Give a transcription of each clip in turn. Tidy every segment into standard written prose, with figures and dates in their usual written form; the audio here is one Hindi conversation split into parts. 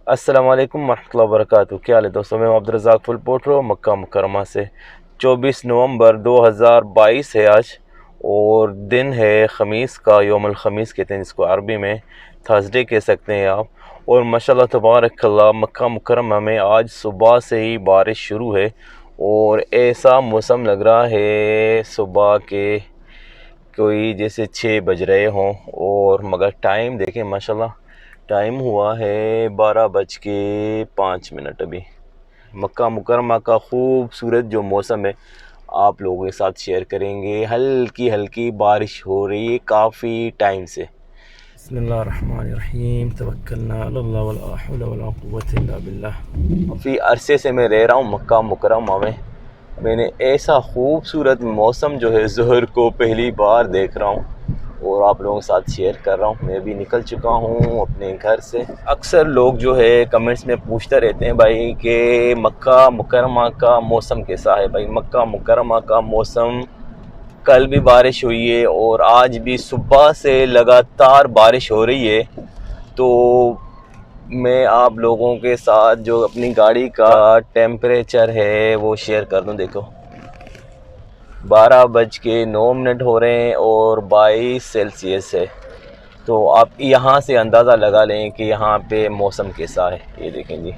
अस्सलाम वालेकुम वरहमतुल्लाहि वबरकातुहू। क्या हाल है दोस्तों, मैं अब्दुल रज़ाक फुल पोट्रो मक्का मुकरमा से। 24 नवंबर 2022 है आज, और दिन है ख़मीस का, यौमुल ख़मीस कहते हैं जिसको अरबी में थर्सडे कह सकते हैं आप। और माशाल्लाह तबारकल्लाह मक्का मुकरमा में आज सुबह से ही बारिश शुरू है, और ऐसा मौसम लग रहा है सुबह के कोई जैसे 6 बज रहे हों। और मगर टाइम देखें माशाल्लाह, टाइम हुआ है 12:05 अभी। मक्का मुकरमा का खूबसूरत जो मौसम है आप लोगों के साथ शेयर करेंगे। हल्की हल्की बारिश हो रही है काफ़ी टाइम से। बिस्मिल्लाहिर्रहमानिर्रहीम, तवक्कलना अल्लाह वला हौला वला कुव्वता इल्ला बिल्लाह। काफ़ी अरसे से मैं रह रहा हूँ मक्का मुकरमा में। मैंने ऐसा खूबसूरत मौसम जो है ज़ोहर को पहली बार देख रहा हूँ, और आप लोगों के साथ शेयर कर रहा हूँ। मैं भी निकल चुका हूँ अपने घर से। अक्सर लोग जो है कमेंट्स में पूछते रहते हैं भाई कि मक्का मुकरमा का मौसम कैसा है। भाई मक्का मुकरमा का मौसम, कल भी बारिश हुई है और आज भी सुबह से लगातार बारिश हो रही है। तो मैं आप लोगों के साथ जो अपनी गाड़ी का टेम्परेचर है वो शेयर कर दूं। देखो 12:09 हो रहे हैं और 22 सेल्सियस है। तो आप यहाँ से अंदाज़ा लगा लें कि यहाँ पे मौसम कैसा है। ये देखें जी,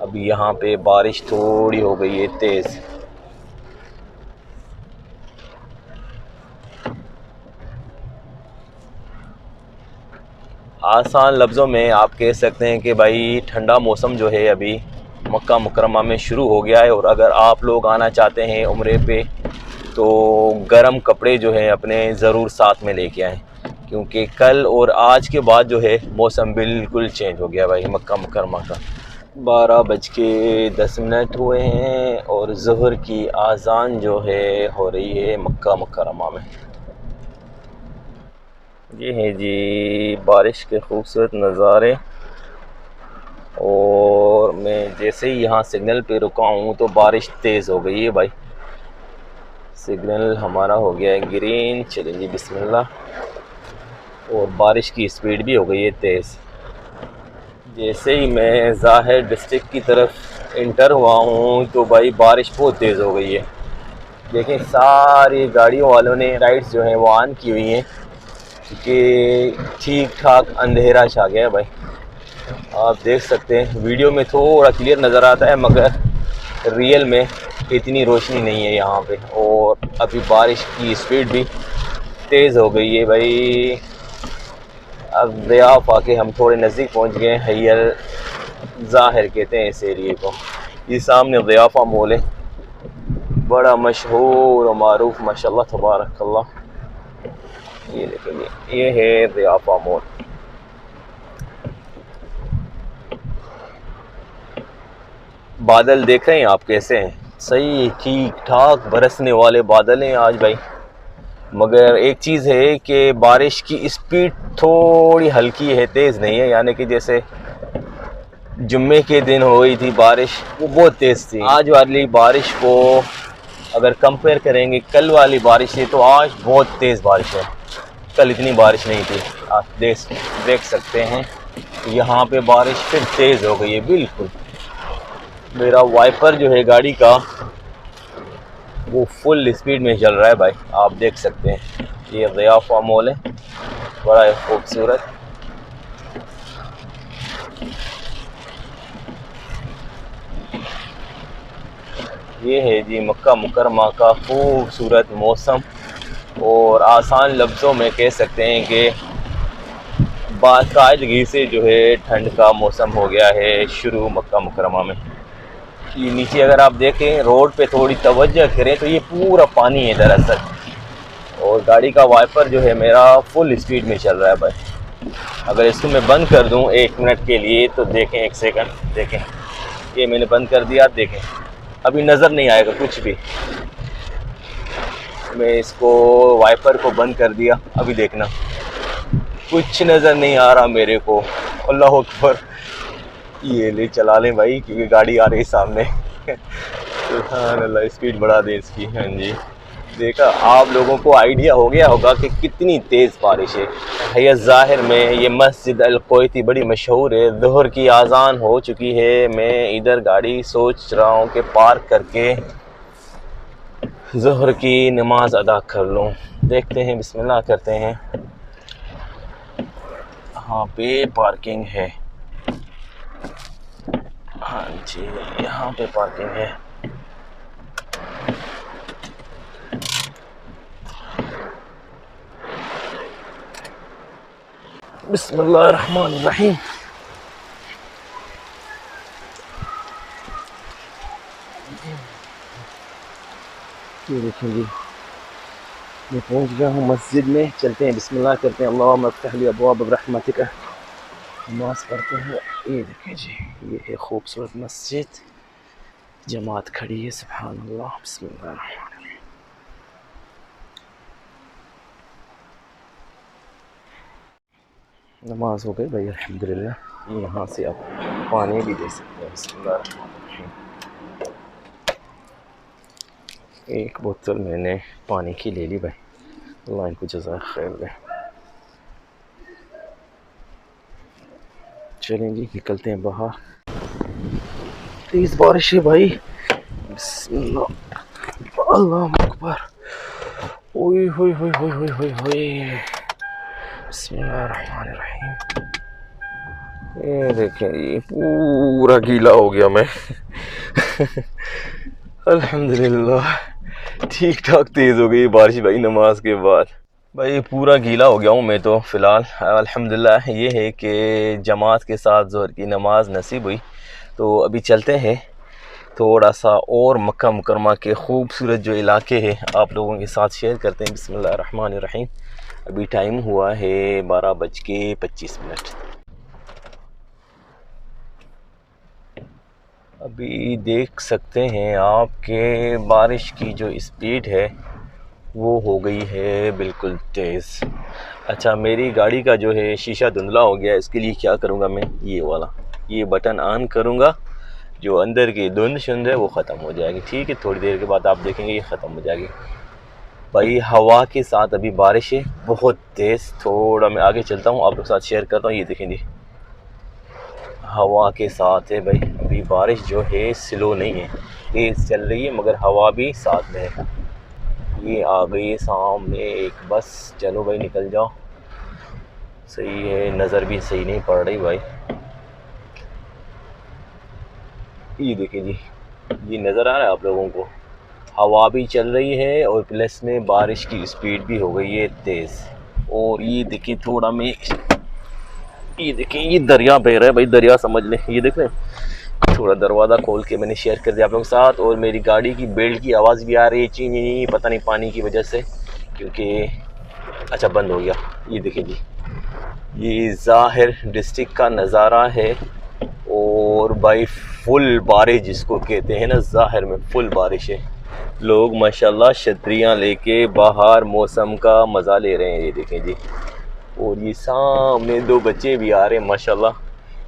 अभी यहाँ पे बारिश थोड़ी हो गई है तेज़। आसान लफ्ज़ों में आप कह सकते हैं कि भाई ठंडा मौसम जो है अभी मक्का मुकरमा में शुरू हो गया है। और अगर आप लोग आना चाहते हैं उम्रे पे तो गर्म कपड़े जो हैं अपने ज़रूर साथ में लेके आएँ, क्योंकि कल और आज के बाद जो है मौसम बिल्कुल चेंज हो गया भाई मक्का मुकरमा का। 12:10 हुए हैं और ज़ोहर की आज़ान जो है हो रही है मक्का मुकरमा में। ये है जी बारिश के खूबसूरत नज़ारे। और मैं जैसे ही यहाँ सिग्नल पे रुका हूँ तो बारिश तेज़ हो गई है भाई। सिग्नल हमारा हो गया है ग्रीन। चलिए जी बिस्मिल्लाह। और बारिश की स्पीड भी हो गई है तेज़। जैसे ही मैं ज़ाहिर डिस्ट्रिक्ट की तरफ इंटर हुआ हूँ तो भाई बारिश बहुत तेज़ हो गई है। देखें सारी गाड़ियों वालों ने लाइट्स जो हैं वो ऑन की हुई हैं, क्योंकि ठीक ठाक अंधेरा छा गया है भाई। आप देख सकते हैं वीडियो में थोड़ा क्लियर नज़र आता है, मगर रियल में इतनी रोशनी नहीं है यहाँ पे। और अभी बारिश की स्पीड भी तेज़ हो गई है भाई। अब ज़याफ़ आके हम थोड़े नज़दीक पहुँच गए हैं। हयल ज़ाहिर कहते हैं इस एरिए को। ये सामने ज़याफ़ा मॉल है, बड़ा मशहूर और मारूफ माशाल्लाह तबारकल्लाह। ये देखेंगे, ये है ज़याफ़ा मॉल। बादल देख रहे हैं आप कैसे हैं, सही ठीक ठाक बरसने वाले बादल हैं आज भाई। मगर एक चीज़ है कि बारिश की स्पीड थोड़ी हल्की है, तेज़ नहीं है। यानी कि जैसे जुम्मे के दिन हो गई थी बारिश, वो बहुत तेज़ थी। आज वाली बारिश को अगर कंपेयर करेंगे कल वाली बारिश से, तो आज बहुत तेज़ बारिश है। कल इतनी बारिश नहीं थी। आप देख सकते हैं यहाँ पे बारिश फिर तेज़ हो गई है बिल्कुल। मेरा वाइपर जो है गाड़ी का वो फुल स्पीड में चल रहा है भाई। आप देख सकते हैं ये ज़याफ़ा मॉल है, बड़ा खूबसूरत। ये है जी मक्का मुकरमा का खूबसूरत मौसम। और आसान लफ्ज़ों में कह सकते हैं कि बाकायदगी से जो है ठंड का मौसम हो गया है शुरू मक्का मुकरमा में। ये नीचे अगर आप देखें रोड पे थोड़ी तवज्जो करें तो ये पूरा पानी है दरअसल। और गाड़ी का वाइपर जो है मेरा फुल स्पीड में चल रहा है भाई। अगर इसको मैं बंद कर दूं 1 मिनट के लिए तो देखें, 1 सेकंड देखें, ये मैंने बंद कर दिया। देखें अभी नज़र नहीं आएगा कुछ भी। मैं इसको वाइपर को बंद कर दिया, अभी देखना कुछ नज़र नहीं आ रहा मेरे को। अल्लाह अकबर। ये ले चला लें भाई क्योंकि गाड़ी आ रही है सामने। सुभान अल्लाह, स्पीड बढ़ा दें इसकी। हाँ जी, देखा, आप लोगों को आइडिया हो गया होगा कि कितनी तेज़ बारिश है। हैया ज़ाहिर में ये मस्जिद अल कोयती बड़ी मशहूर है। ज़ोहर की आज़ान हो चुकी है। मैं इधर गाड़ी सोच रहा हूँ कि पार्क करके ज़ोहर की नमाज अदा कर लूँ। देखते हैं, बिस्मिल्लाह करते हैं। यहाँ पे पार्किंग है। हाँ जी, यहाँ पे पार्किंग है। बिस्मिल्लाहिर्रहमानिर्रहीम। ये देखिए जी, मैं पहुंच गया हूँ मस्जिद में। चलते हैं, बिस्मिल्लाह करते हैं। अल्लाहुम्मा इफ्तह ली अब्वाब रहमतिक। नमाज पढ़ते हैं। ये देखिए जी, ये है खूबसूरत मस्जिद। जमात खड़ी है, सुभान अल्लाह। बिस्मिल्लाह। नमाज हो गई भाई, अल्हम्दुलिल्लाह। यहाँ से आप पानी भी दे सकते हैं। बिस्मिल्लाह। एक बोतल मैंने पानी की ले ली भाई, अल्लाह इनको जज़ाक खैर दे। चलें जी, निकलते हैं बाहर। तेज़ बारिश है भाई। बिस्मिल्लाह, अल्लाह अकबर। ओए होए होए होए होए होए होए। बिस्मिल्लाहिर्रहमानिर्रहीम। ये देखें, ये पूरा गीला हो गया मैं। अल्हम्दुलिल्लाह, ठीक ठाक तेज़ हो गई बारिश भाई नमाज के बाद। भाई पूरा गीला हो गया हूँ मैं तो फ़िलहाल। अल्हम्दुलिल्लाह ये है कि जमात के साथ ज़ोहर की नमाज नसीब हुई। तो अभी चलते हैं थोड़ा सा और मक्का मुकरमा के ख़ूबसूरत जो इलाके हैं आप लोगों के साथ शेयर करते हैं। बिस्मिल्लाहिर्रहमानिर्रहीम। अभी टाइम हुआ है 12:25। अभी देख सकते हैं आप कि बारिश की जो स्पीड है वो हो गई है बिल्कुल तेज़। अच्छा, मेरी गाड़ी का जो है शीशा धुंधला हो गया है। इसके लिए क्या करूँगा मैं, ये वाला ये बटन ऑन करूँगा, जो अंदर की धुंध शुंध है वो ख़त्म हो जाएगी। ठीक है, थोड़ी देर के बाद आप देखेंगे ये ख़त्म हो जाएगी। भाई हवा के साथ अभी बारिश है बहुत तेज़। थोड़ा मैं आगे चलता हूँ, आप लोग के साथ शेयर करता हूँ। ये देखें जी, हवा के साथ है भाई। अभी बारिश जो है स्लो नहीं है, तेज़ चल रही है, मगर हवा भी साथ में है। ये आ गई सामने एक बस। चलो भाई निकल जाओ। सही है, नज़र भी सही नहीं पड़ रही भाई। ये देखिए जी, ये नज़र आ रहा है आप लोगों को, हवा भी चल रही है और प्लस में बारिश की स्पीड भी हो गई है तेज़। और ये देखिए थोड़ा में, ये देखिए ये दरिया बह रहा है भाई, दरिया समझ लें। ये देख रहे हैं, थोड़ा दरवाज़ा खोल के मैंने शेयर कर दिया आप लोगों के साथ। और मेरी गाड़ी की बेल्ट की आवाज़ भी आ रही है, ची, पता नहीं पानी की वजह से, क्योंकि अच्छा बंद हो गया। ये देखिए जी, ये ज़ाहिर डिस्ट्रिक्ट का नज़ारा है। और भाई फुल बारिश जिसको कहते हैं ना, ज़ाहिर में फुल बारिश है। लोग माशाल्लाह छतरियाँ लेके बाहर मौसम का मज़ा ले रहे हैं। ये देखें जी, और ये सामने दो बच्चे भी आ रहे हैं माशाल्लाह,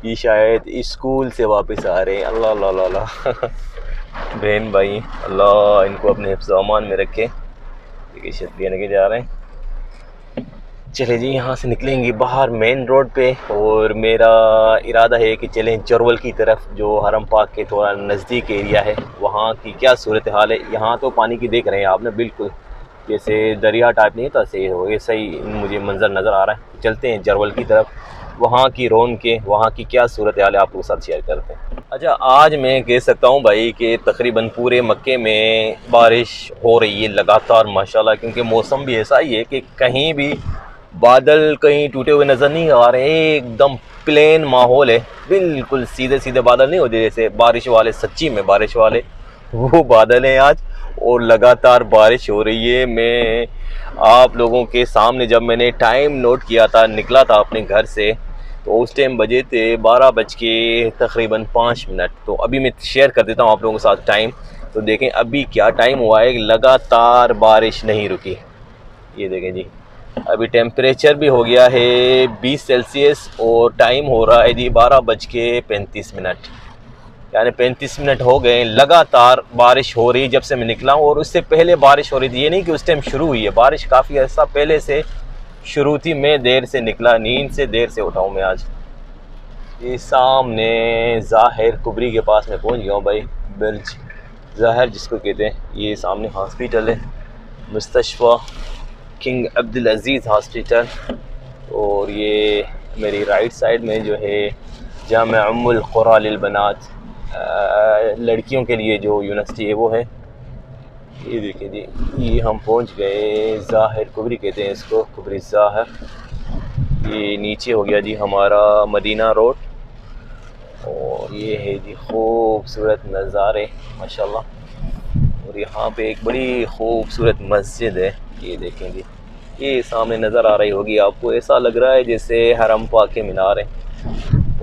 ये शायद स्कूल से वापस आ रहे हैं। अल्लाह अल्लाह अल्लाह। बहन भाई अल्लाह इनको अपने हिफ्ज़ अमान में रखे। देखिए छतरियाँ लेके जा रहे हैं। चले जी, यहाँ से निकलेंगे बाहर मेन रोड पे। और मेरा इरादा है कि चलें चरवल की तरफ, जो हरम पाक के थोड़ा नज़दीक एरिया है। वहाँ की क्या सूरत हाल है, यहाँ तो पानी की देख रहे हैं आपने, बिल्कुल जैसे दरिया टाइप नहीं था, सही हो, ये सही मुझे मंज़र नज़र आ रहा है। चलते हैं चरवल की तरफ, वहाँ की रौनक के, वहाँ की क्या सूरत हाल है आप लोगों के साथ शेयर करते हैं। अच्छा, आज मैं कह सकता हूँ भाई कि तकरीबन पूरे मक्के में बारिश हो रही है लगातार माशाल्लाह, क्योंकि मौसम भी ऐसा ही है कि कहीं भी बादल कहीं टूटे हुए नज़र नहीं आ रहे हैं। एकदम प्लेन माहौल है, बिल्कुल सीधे सीधे बादल नहीं होते जैसे बारिश वाले, सच्ची में बारिश वाले वो बादल हैं आज। और लगातार बारिश हो रही है। मैं आप लोगों के सामने जब मैंने टाइम नोट किया था, निकला था अपने घर से, तो उस टाइम बजे थे 12:05। तो अभी मैं शेयर कर देता हूँ आप लोगों के साथ टाइम। तो देखें अभी क्या टाइम हुआ है, लगातार बारिश नहीं रुकी। ये देखें जी, अभी टेम्परेचर भी हो गया है 20 सेल्सियस और टाइम हो रहा है जी 12:35। यानी 35 मिनट हो गए लगातार बारिश हो रही जब से मैं निकला हूँ। और उससे पहले बारिश हो रही थी, ये नहीं कि उस टाइम शुरू हुई है बारिश, काफ़ी ऐसा पहले से शुरू थी। मैं देर से निकला, नींद से देर से उठा हूँ मैं आज। ये सामने ज़ाहिर कुबरी के पास में पहुँच गया हूँ भाई, बिरज ज़ाहिर जिसको कहते हैं। ये सामने हॉस्पिटल है, मुस्तशफ़ा किंग अब्दुल अज़ीज़ हॉस्पिटल। और ये मेरी राइट साइड में जो है जामिया उम्मुल क़ुरा लिल बनात, लड़कियों के लिए जो यूनिवर्सिटी है वो है। ये देखिए जी, ये हम पहुंच गए ज़ाहिर कुबरी कहते हैं इसको, कुबरी ज़ाहिर। ये नीचे हो गया जी हमारा मदीना रोड। और ये है जी खूबसूरत नज़ारे माशाल्लाह। और यहाँ पे एक बड़ी खूबसूरत मस्जिद है, ये देखें जी, ये सामने नज़र आ रही होगी आपको। ऐसा लग रहा है जैसे हरम पाक के मीनार है।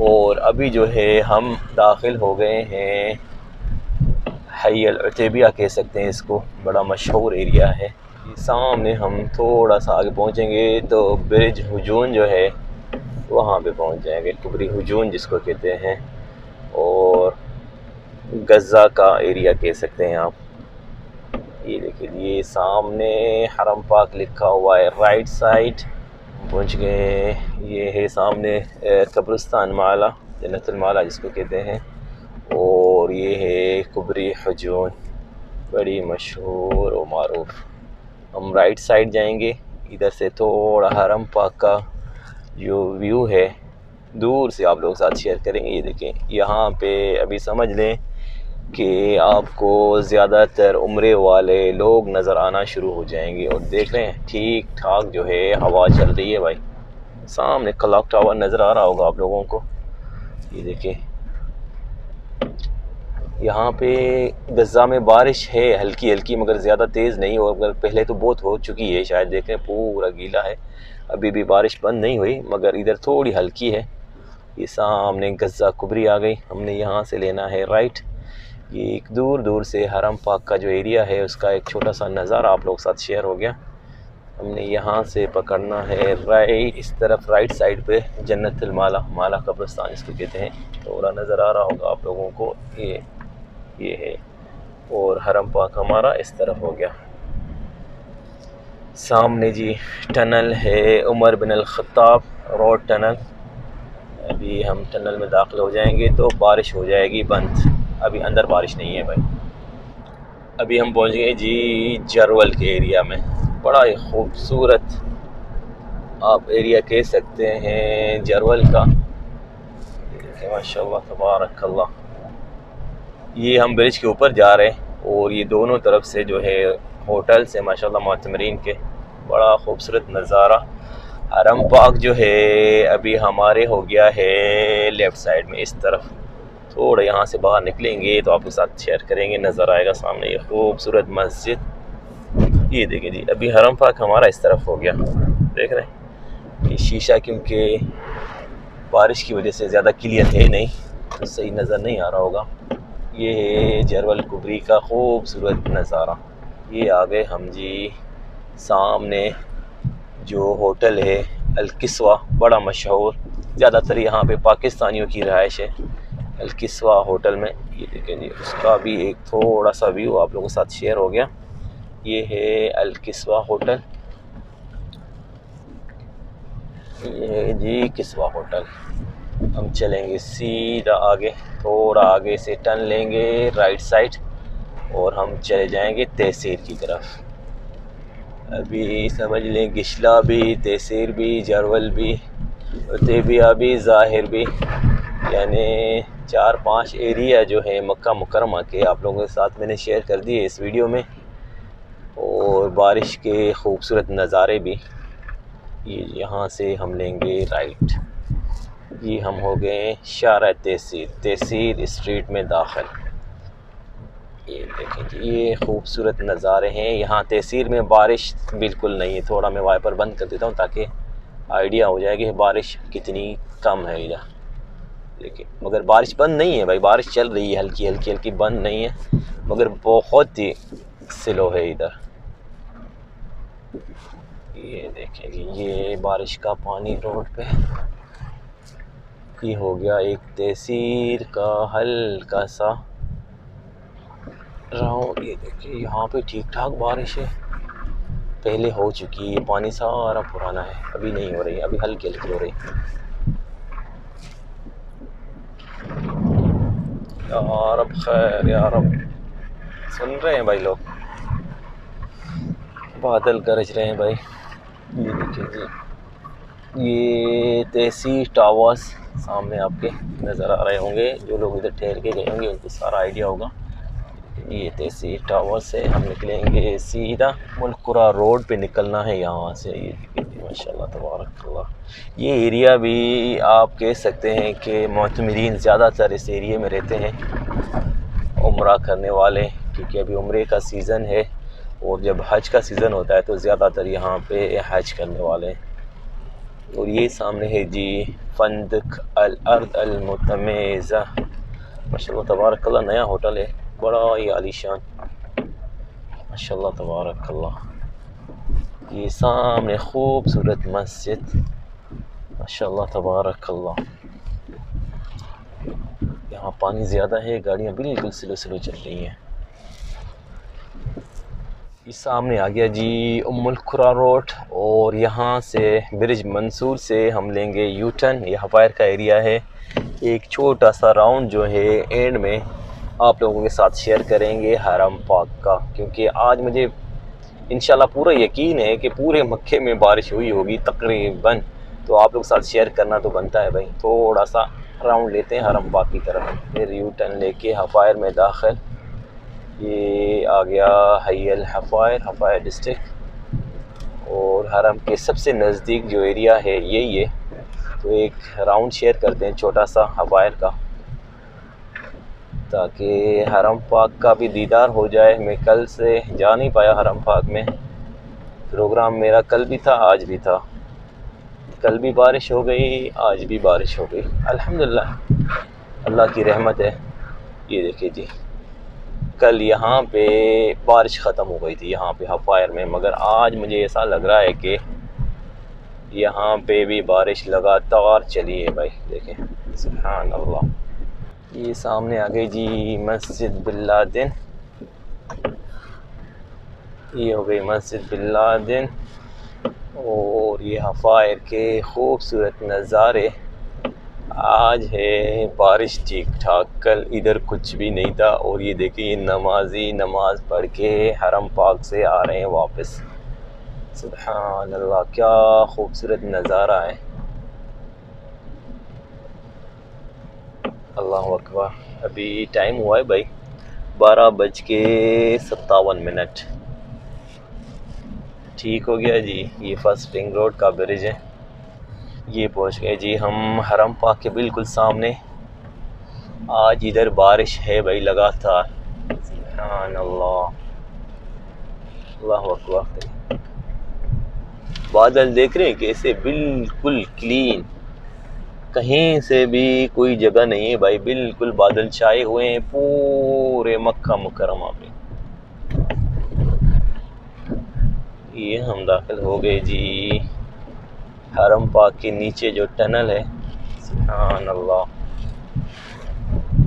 और अभी जो है हम दाखिल हो गए हैं हई अल उतैबिया कह सकते हैं इसको, बड़ा मशहूर एरिया है। सामने हम थोड़ा सा आगे पहुँचेंगे तो ब्रिज हुजून जो है वहाँ पे पहुँच जाएंगे, कुबरी हुजून जिसको कहते हैं। और गज़ा का एरिया कह सकते हैं आप। ये देखिए, ये सामने हरम पाक लिखा हुआ है राइट साइड, पहुँच गए। ये है सामने कब्रिस्तान माला, जन्नतुल माला जिसको कहते हैं। और ये है कुबरी हुजून, बड़ी मशहूर और मारूफ। हम राइट साइड जाएंगे, इधर से थोड़ा हरम पाक का जो व्यू है दूर से आप लोगों के साथ शेयर करेंगे। ये देखें, यहाँ पे अभी समझ लें कि आपको ज़्यादातर उम्रे वाले लोग नज़र आना शुरू हो जाएंगे। और देख रहे हैं ठीक ठाक जो है हवा चल रही है भाई। सामने क्लॉक टावर नज़र आ रहा होगा आप लोगों को। ये देखें, यहाँ पे गज़ा में बारिश है हल्की हल्की, मगर ज़्यादा तेज़ नहीं। और अगर पहले तो बहुत हो चुकी है शायद, देखें पूरा गीला है। अभी भी बारिश बंद नहीं हुई, मगर इधर थोड़ी हल्की है। ये सामने गज़ा कुबरी आ गई, हमने यहाँ से लेना है राइट। ये एक दूर दूर से हरम पाक का जो एरिया है उसका एक छोटा सा नज़ारा आप लोगों के साथ शेयर हो गया। हमने यहाँ से पकड़ना है राइट, इस तरफ राइट साइड पे जन्नतुल माला, माला कब्रिस्तान इसको कहते हैं। थोड़ा नज़र आ रहा होगा आप लोगों को, ये है। और हरम पाक हमारा इस तरफ हो गया। सामने जी टनल है, उमर बिन अल ख़त्ताब रोड टनल। अभी हम टनल में दाखिल हो जाएंगे तो बारिश हो जाएगी बंद, अभी अंदर बारिश नहीं है भाई। अभी हम पहुंच गए जी जरवल के एरिया में, बड़ा ही खूबसूरत आप एरिया कह सकते हैं जरवल का। देखिए माशाल्लाह तबारकल्लाह। ये हम ब्रिज के ऊपर जा रहे हैं और ये दोनों तरफ से जो है होटल से माशाल्लाह मोतमरीन के, बड़ा खूबसूरत नज़ारा। हरम पाक जो है अभी हमारे हो गया है लेफ़्ट साइड में इस तरफ। थोड़ा यहाँ से बाहर निकलेंगे तो आपके साथ शेयर करेंगे, नज़र आएगा सामने ये खूबसूरत मस्जिद। ये देखें जी, अभी हरम पाक हमारा इस तरफ हो गया, देख रहे हैं। ये शीशा क्योंकि बारिश की वजह से ज़्यादा क्लियर है नहीं, तो सही नज़र नहीं आ रहा होगा। ये है जरवल कुबरी का खूबसूरत नज़ारा। ये आ गए हम जी सामने जो होटल है अल किस्वा, बड़ा मशहूर, ज़्यादातर यहाँ पे पाकिस्तानियों की रहाइश है अल किस्वा होटल में। ये देखें जी, उसका भी एक थोड़ा सा व्यू आप लोगों के साथ शेयर हो गया। ये है अल किस्वा होटल, ये है जी किस्वा होटल। हम चलेंगे सीधा आगे, थोड़ा आगे से टर्न लेंगे राइट साइड और हम चले जाएंगे तहसीर की तरफ। अभी समझ लें गिशला भी, तहसीर भी, जरवल भी, उतैबिया भी, ज़ाहिर भी, यानी 4-5 एरिया जो है मक्का मुकरमा के आप लोगों के साथ मैंने शेयर कर दिए इस वीडियो में। और बारिश के खूबसूरत नज़ारे भी। ये यहाँ से हम लेंगे राइट, ये हम हो गए शारा तहसीर स्ट्रीट में दाखिल। ये देखें जी, ये खूबसूरत नज़ारे हैं। यहाँ तहसीर में बारिश बिल्कुल नहीं है। थोड़ा मैं वाइपर बंद कर देता हूँ ताकि आइडिया हो जाए कि बारिश कितनी कम है इधर। देखिए, मगर बारिश बंद नहीं है भाई, बारिश चल रही है हल्की हल्की, बंद नहीं है, मगर बहुत ही स्लो है इधर। ये देखें, ये बारिश का पानी रोड पे। ये हो गया एक तहसील का हल्का सा राउंड। ये देखिए यहाँ पे ठीक ठाक बारिश है, पहले हो चुकी है, पानी सारा पुराना है, अभी नहीं हो रही, अभी हल्की हल्की हो रही। यार अब खैर, यार अब सुन रहे हैं भाई लोग, बादल गरज रहे हैं भाई। ये देखिए जी, ये तहसील टावर्स सामने आपके नज़र आ रहे होंगे, जो लोग इधर ठहर के गए होंगे उनको सारा आइडिया होगा। ये तहसील टावर से हम निकलेंगे सीधा मुल्कुरा रोड पे निकलना है यहाँ से। ये देखिए माशाल्लाह तबारकल्लाह, ये एरिया भी आप कह सकते हैं कि मोतमरीन ज़्यादातर इस एरिया में रहते हैं, उम्रा करने वाले, क्योंकि अभी उम्रे का सीज़न है और जब हज का सीज़न होता है तो ज़्यादातर यहाँ पे हज करने वाले हैं। और ये सामने है जी फंदक अल अर्द अल मुतमेज़ा, माशाल्लाह तबारकल्लाह, नया होटल है, बड़ा ही आलीशान, माशाल्लाह तबारकल्लाह। ये सामने खूबसूरत मस्जिद, माशाल्लाह तबारकल्लाह। यहाँ पानी ज़्यादा है, गाड़ियाँ बिल्कुल स्लो स्लो चल रही हैं। ये सामने आ गया जी उम्मुल खुरा रोड, और यहाँ से ब्रिज मंसूर से हम लेंगे यू टर्न। ये हफायर का एरिया है। एक छोटा सा राउंड जो है एंड में आप लोगों के साथ शेयर करेंगे हरम पाक का, क्योंकि आज मुझे इंशाल्लाह पूरा यकीन है कि पूरे मक्के में बारिश हुई होगी तकरीबन, तो आप लोग साथ शेयर करना तो बनता है भाई। थोड़ा सा राउंड लेते हैं हरम पाक की तरफ, फिर यू टर्न लेके हफायर में दाखिल। ये आ गया हयल हफायर, हफायर डिस्ट्रिक्ट, और हरम के सबसे नज़दीक जो एरिया है यही है। तो एक राउंड शेयर करते हैं छोटा सा हफायर का, ताकि हरम पाक का भी दीदार हो जाए। मैं कल से जा नहीं पाया हरम पाक में, प्रोग्राम मेरा कल भी था आज भी था, कल भी बारिश हो गई आज भी बारिश हो गई, अल्हम्दुलिल्लाह अल्लाह की रहमत है। ये देखिए जी, कल यहाँ पे बारिश ख़त्म हो गई थी यहाँ पे हफायर में, मगर आज मुझे ऐसा लग रहा है कि यहाँ पे भी बारिश लगातार चली है भाई। देखें सुभान अल्लाह। ये सामने आ गई जी मस्जिद बिल्लादिन, ये हो गई मस्जिद बिल्लादिन, और ये हफायर के खूबसूरत नज़ारे। आज है बारिश ठीक ठाक, कल इधर कुछ भी नहीं था। और ये देखिए नमाजी नमाज पढ़ के हरम पाक से आ रहे हैं वापस। सुभान अल्लाह, क्या खूबसूरत नज़ारा है, अल्लाह अकबर। अभी टाइम हुआ है भाई 12:57। ठीक हो गया जी। ये फर्स्ट रिंग रोड का ब्रिज है। ये पहुंच गए जी हम हरम पाक के बिल्कुल सामने। आज इधर बारिश है भाई लगातार, सुभान अल्लाह, अल्लाहु अकबर। बादल देख रहे हैं कैसे बिल्कुल क्लीन, कहीं से भी कोई जगह नहीं है भाई, बिल्कुल बादल छाए हुए हैं पूरे मक्का मुकरमा पे। ये हम दाखिल हो गए जी हरम पाक के नीचे जो टनल है, सुभान अल्लाह।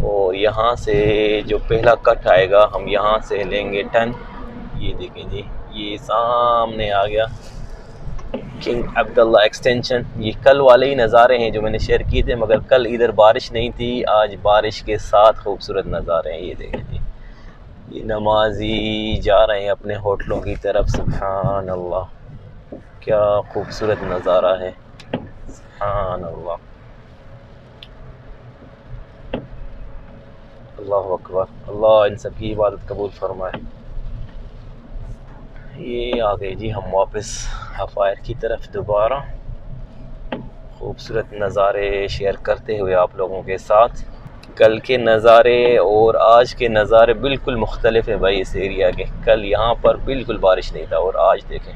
और यहाँ से जो पहला कट आएगा हम यहाँ से लेंगे टर्न। ये देखें जी, ये सामने आ गया किंग अब्दुल्ला एक्सटेंशन। ये कल वाले ही नज़ारे हैं जो मैंने शेयर किए थे, मगर कल इधर बारिश नहीं थी, आज बारिश के साथ खूबसूरत नज़ारे हैं। ये देखें जी, ये नमाजी जा रहे हैं अपने होटलों की तरफ, सुभान अल्लाह, क्या खूबसूरत नज़ारा है, सुभान अल्लाह, अल्लाहु अकबर। अल्लाह इन सब की इबादत कबूल फरमाए। ये आ गए जी हम वापस हफायर की तरफ दोबारा, खूबसूरत नज़ारे शेयर करते हुए आप लोगों के साथ। कल के नज़ारे और आज के नज़ारे बिल्कुल मुख्तलिफ है भाई इस एरिया के। कल यहाँ पर बिल्कुल बारिश नहीं था और आज देखें,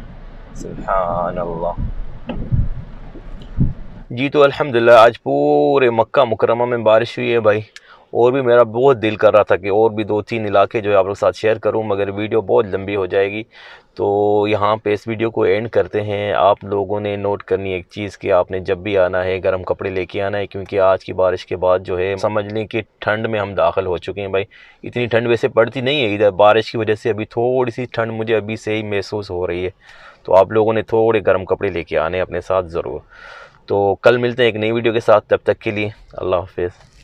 सुभान अल्लाह जी। तो अल्हम्दुलिल्लाह आज पूरे मक्का मुकरमा में बारिश हुई है भाई, और भी मेरा बहुत दिल कर रहा था कि और भी 2-3 इलाके जो है आप लोग साथ शेयर करूं, मगर वीडियो बहुत लंबी हो जाएगी। तो यहाँ पे इस वीडियो को एंड करते हैं। आप लोगों ने नोट करनी एक चीज़ कि आपने जब भी आना है गर्म कपड़े लेके आना है, क्योंकि आज की बारिश के बाद जो है समझ लें कि ठंड में हम दाखिल हो चुके हैं भाई। इतनी ठंड वैसे पड़ती नहीं है इधर, बारिश की वजह से अभी थोड़ी सी ठंड मुझे अभी से ही महसूस हो रही है। तो आप लोगों ने थोड़े गर्म कपड़े लेके आने अपने साथ ज़रूर। तो कल मिलते हैं एक नई वीडियो के साथ, तब तक के लिए अल्लाह हाफिज़।